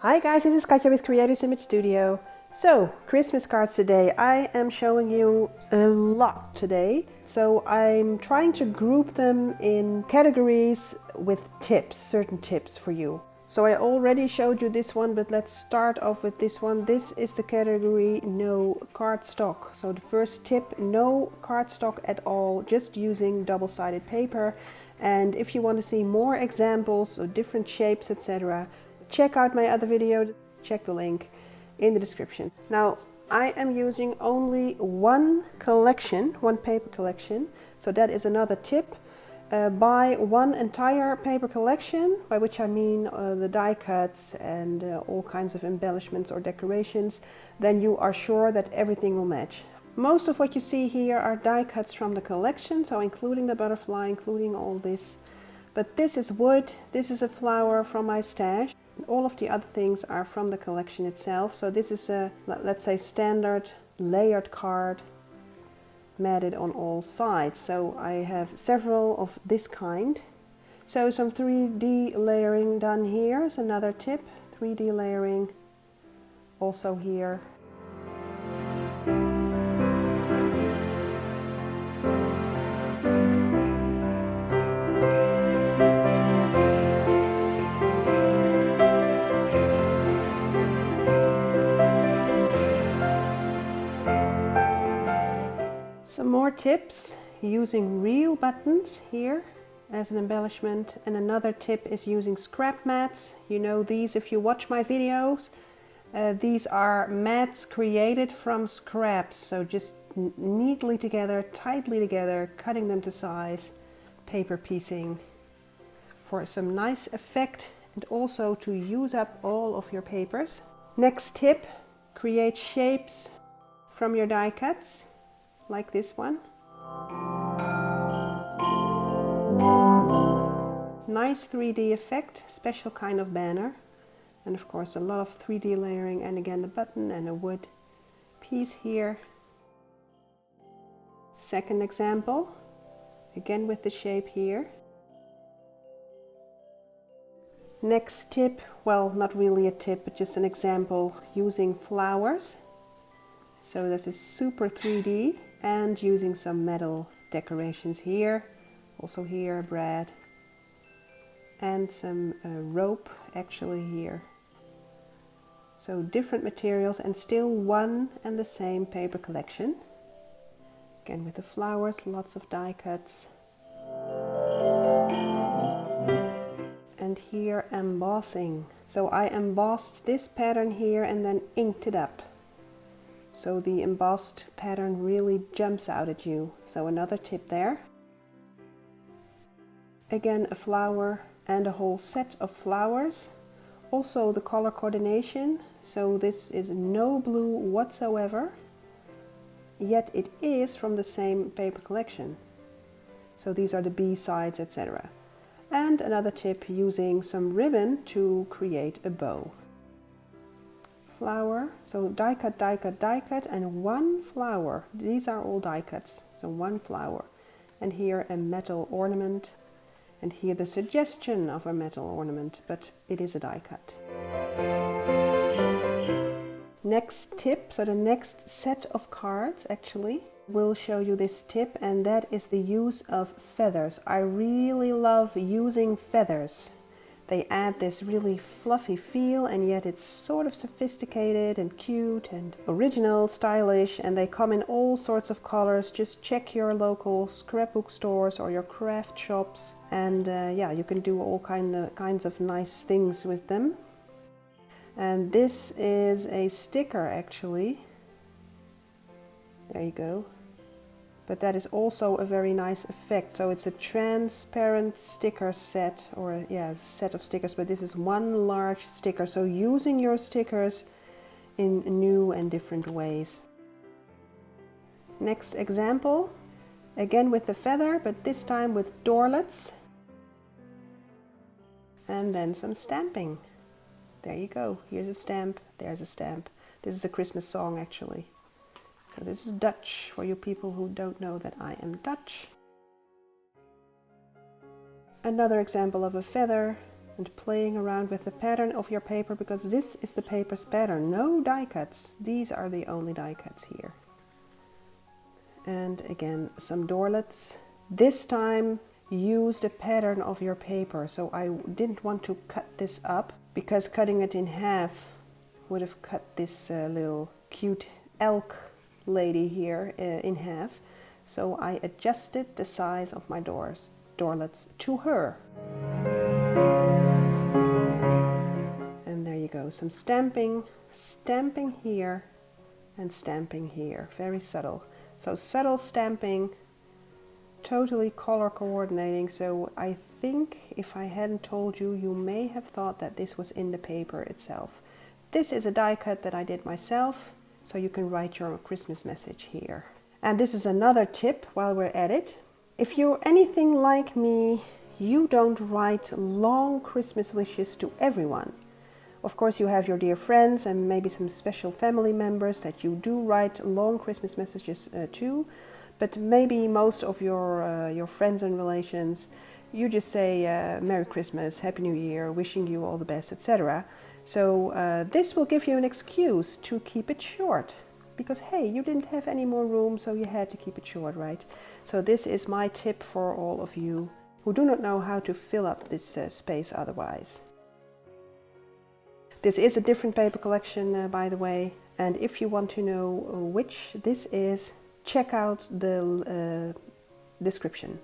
Hi guys, this is Katja with Creative Image Studio. So, Christmas cards today. I am showing you a lot today. So I'm trying to group them in categories with tips, certain tips for you. So I already showed you this one, but let's start off with this one. This is the category no cardstock. So the first tip, no cardstock at all, just using double-sided paper. And if you want to see more examples of different shapes, etc., check out my other video, check the link in the description. Now, I am using only one collection, one paper collection, so that is another tip. Buy one entire paper collection, by which I mean the die cuts and all kinds of embellishments or decorations, then you are sure that everything will match. Most of what you see here are die cuts from the collection, so including the butterfly, including all this. But this is wood, this is a flower from my stash. All of the other things are from the collection itself. So this is a, let's say, standard layered card, matted on all sides. So I have several of this kind. So some 3D layering done here is another tip. 3D layering also here. Some more tips using real buttons here as an embellishment, and another tip is using scrap mats. You know these if you watch my videos. These are mats created from scraps, so just neatly together, tightly together, cutting them to size, paper piecing for some nice effect and also to use up all of your papers. Next tip, create shapes from your die cuts. Like this one. Nice 3D effect, special kind of banner. And of course a lot of 3D layering, and again the button and a wood piece here. Second example, again with the shape here. Next tip, well, not really a tip, but just an example using flowers. So this is super 3D, and using some metal decorations here, also here, brad, and some rope actually here. So different materials and still one and the same paper collection. Again with the flowers, lots of die cuts. And here embossing. So I embossed this pattern here and then inked it up. So the embossed pattern really jumps out at you. So another tip there. Again, a flower and a whole set of flowers. Also the color coordination. So this is no blue whatsoever, yet it is from the same paper collection. So these are the B sides, etc. And another tip, using some ribbon to create a bow. Flower, so die cut, die cut, die cut, and one flower. These are all die cuts, so one flower. And here a metal ornament, and here the suggestion of a metal ornament, but it is a die cut. Next tip, so the next set of cards actually will show you this tip, and that is the use of feathers. I really love using feathers. They add this really fluffy feel, and yet it's sort of sophisticated and cute and original, stylish, and they come in all sorts of colors. Just check your local scrapbook stores or your craft shops, and yeah, you can do all kinds of nice things with them. And this is a sticker actually. There you go. But that is also a very nice effect. So it's a transparent sticker set, or yeah, set of stickers, but this is one large sticker. So using your stickers in new and different ways. Next example, again with the feather, but this time with doorlets. And then some stamping. There you go. Here's a stamp, there's a stamp. This is a Christmas song actually. So this is Dutch for you people who don't know that I am Dutch. Another example of a feather, and playing around with the pattern of your paper, because this is the paper's pattern. No die cuts. These are the only die cuts here. And again, some doorlets. This time use the pattern of your paper. So I didn't want to cut this up, because cutting it in half would have cut this little cute elk lady here in half. So I adjusted the size of my doorlets to her. And there you go, some stamping here and stamping here, very subtle. So subtle stamping, totally color coordinating. So I think if I hadn't told you, you may have thought that this was in the paper itself. This is a die cut that I did myself, so you can write your Christmas message here. And this is another tip while we're at it. If you're anything like me, you don't write long Christmas wishes to everyone. Of course, you have your dear friends and maybe some special family members that you do write long Christmas messages to, but maybe most of your friends and relations, you just say Merry Christmas, Happy New Year, wishing you all the best, etc. So this will give you an excuse to keep it short, because hey, you didn't have any more room, so you had to keep it short, right? So this is my tip for all of you who do not know how to fill up this space otherwise. This is a different paper collection, by the way, and if you want to know which this is, check out the description.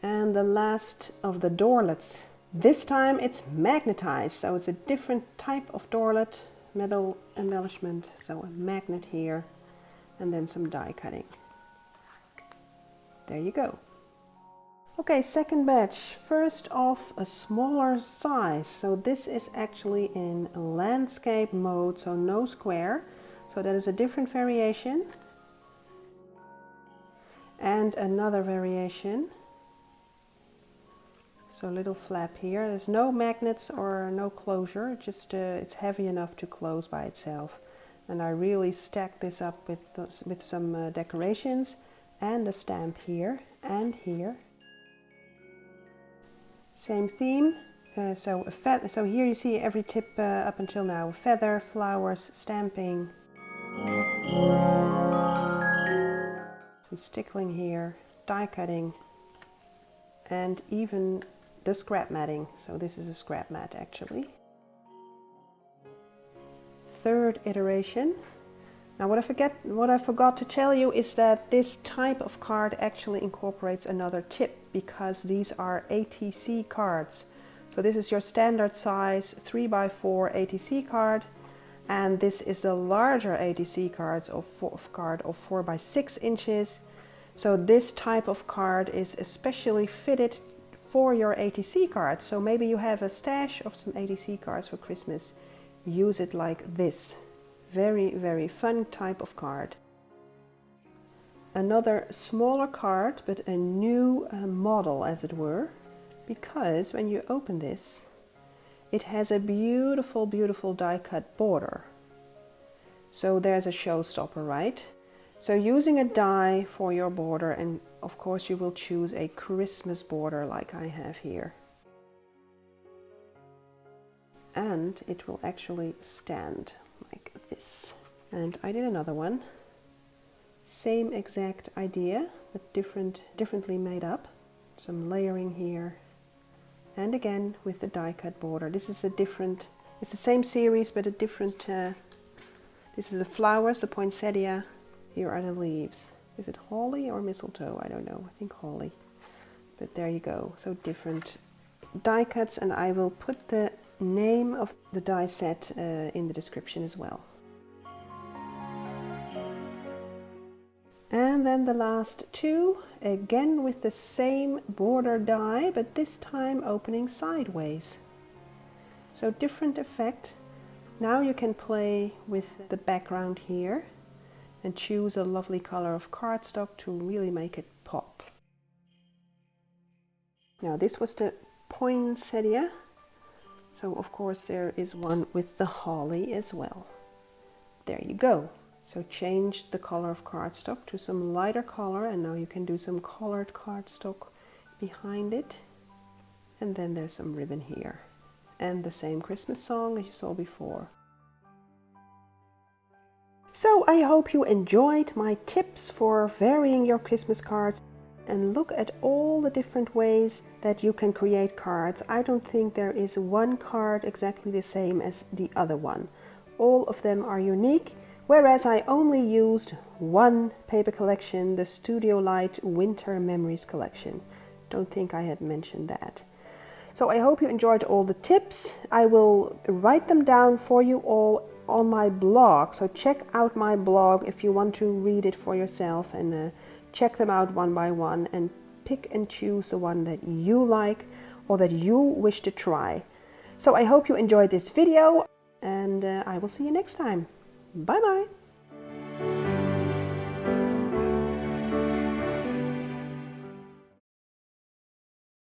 And the last of the doorlets. This time it's magnetized, so it's a different type of doorlet, metal embellishment, so a magnet here, and then some die cutting. There you go. Okay, second batch. First off, a smaller size. So this is actually in landscape mode, so no square. So that is a different variation. And another variation. So a little flap here. There's no magnets or no closure, just it's heavy enough to close by itself. And I really stacked this up with some decorations and a stamp here and here. Same theme. So here you see every tip up until now: a feather, flowers, stamping, some stickling here, die cutting, and even the scrap matting. So this is a scrap mat actually. Third iteration. Now what I forgot to tell you is that this type of card actually incorporates another tip, because these are ATC cards. So this is your standard size 3x4 ATC card, and this is the larger ATC card of 4x6 inches. So this type of card is especially fitted for your ATC cards. So maybe you have a stash of some ATC cards for Christmas. Use it like this. Very, very fun type of card. Another smaller card, but a new model, as it were, because when you open this, it has a beautiful, beautiful die cut border. So there's a showstopper, right? So using a die for your border, and of course you will choose a Christmas border like I have here. And it will actually stand like this. And I did another one. Same exact idea, but differently made up. Some layering here. And again with the die cut border. This is it's the same series, but a different, this is the flowers, the poinsettia. Here are the leaves. Is it holly or mistletoe? I don't know, I think holly. But there you go, so different die cuts, and I will put the name of the die set in the description as well. And then the last two, again with the same border die, but this time opening sideways. So different effect. Now you can play with the background here and choose a lovely color of cardstock to really make it pop. Now this was the poinsettia. So of course there is one with the holly as well. There you go. So change the color of cardstock to some lighter color, and now you can do some colored cardstock behind it. And then there's some ribbon here. And the same Christmas song as you saw before. So I hope you enjoyed my tips for varying your Christmas cards, and look at all the different ways that you can create cards. I don't think there is one card exactly the same as the other one. All of them are unique, whereas I only used one paper collection, the Studio Light Winter Memories collection. Don't think I had mentioned that. So I hope you enjoyed all the tips. I will write them down for you all on my blog. So check out my blog if you want to read it for yourself, and check them out one by one and pick and choose the one that you like or that you wish to try. So I hope you enjoyed this video, and I will see you next time. Bye bye!